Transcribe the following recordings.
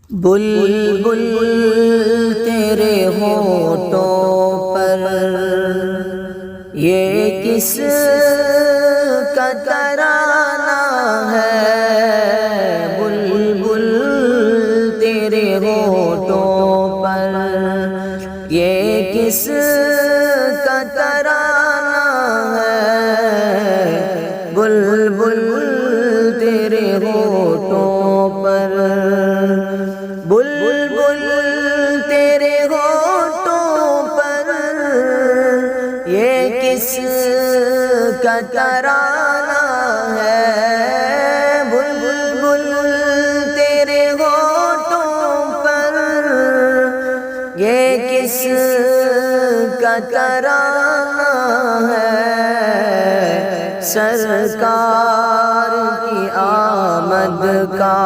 بلبل تیرے ہونٹوں پر یہ کس کا ترانہ ہے؟ بلبل تیرے ہونٹوں پر یہ کس کا ترانہ ہے؟ بلبل تیرے ہونٹوں پر، بلبل تیرے ہونٹوں پر یہ کس کا ترانہ ہے؟ بلبل تیرے ہونٹوں پر یہ کس کا ترانہ ہے؟ سرکار کی آمد کا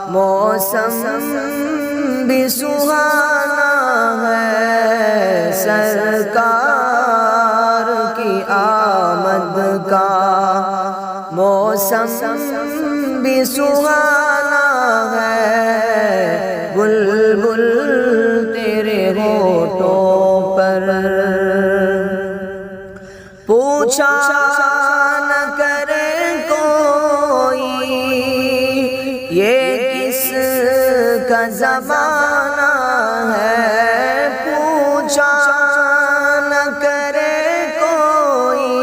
موسم بھی سہانا ہے، سرکار کی آمد کا موسم بھی سہانا ہے۔ بلبل تیرے ہونٹوں پر پوچھا نہ کرے کوئی یہ کس کا زمانہ ہے؟ پوچھا نہ کرے کوئی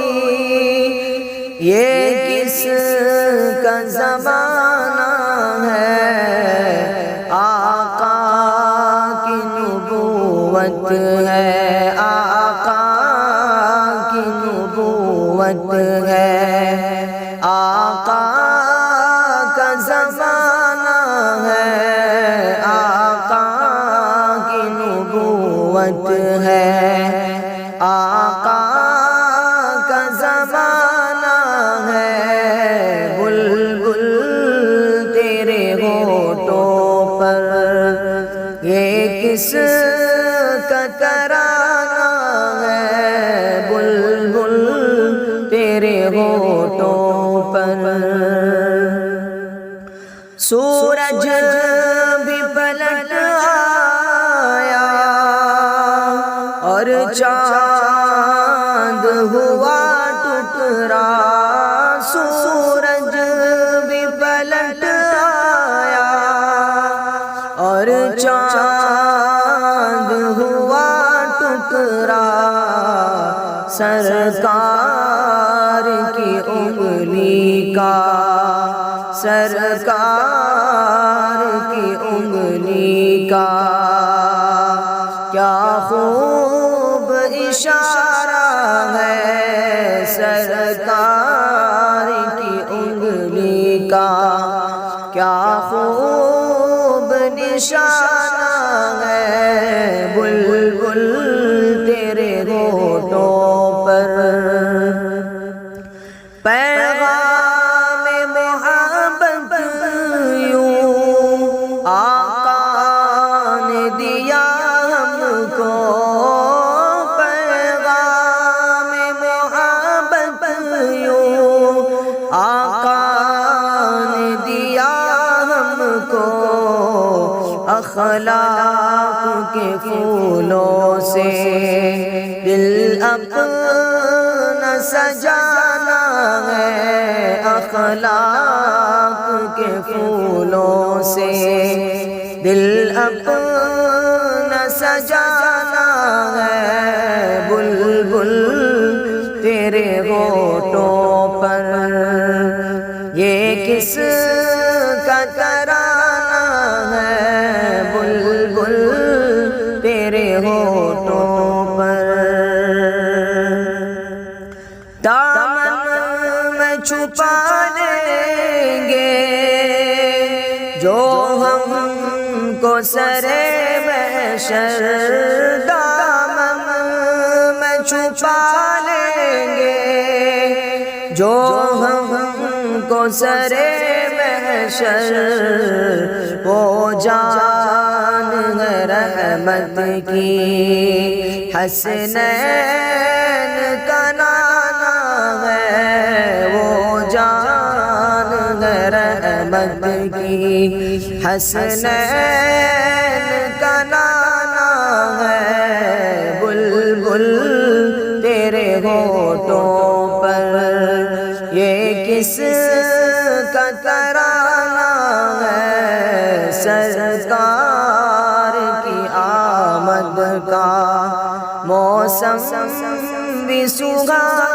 یہ کس کا زمانہ ہے؟ آقا کی نبوت ہے، آقا کی نبوت ہے، آقا کا زمانہ ہے، آقا کی نبوت ہے، آقا کا زمانہ ہے۔ بلبل تیرے ہونٹوں پر یہ کس کا ترانہ ہے؟ بلبل تیرے ہونٹوں پر سورج بھی پلٹ آیا اور چاند ہوا ٹکرا، سورج بھی پلٹ آیا اور چاند ہوا ٹکرا، سرکار کی انگلی کا، سرکار کی انگلی کا کیا خوب اشارہ ہے، سرکار کی انگلی کا کیا خوب نشانہ ہے۔ بلبل تیرے ہونٹوں پر پیغام محبت یوں آقا نے دیا ہم کو، پیغام محبت یوں آقا نے دیا ہم کو، اخلاق کے پھولوں سے دل اپنا سجانا ہے، اخلاق کے پھولوں سے دل اپنا سجانا ہے۔ بلبل تیرے ہونٹوں پر یہ کس کا ترانہ ہے؟ بلبل تیرے ہونٹوں پر دامن میں چھپا لیں گے جو ہم کو سرے محشر، دامن میں چھپا لیں گے جو ہم کو سرے محشر، وہ جان ہے رحمت کی، حسنین کا نانا ہے، وہ جان ہے رحمت کی حسنین کا نانا ہے بلبل تیرے ہونٹوں پر، یہ کس کا ترانہ ہے سرکار کی آمد کا، موسم بھی سگا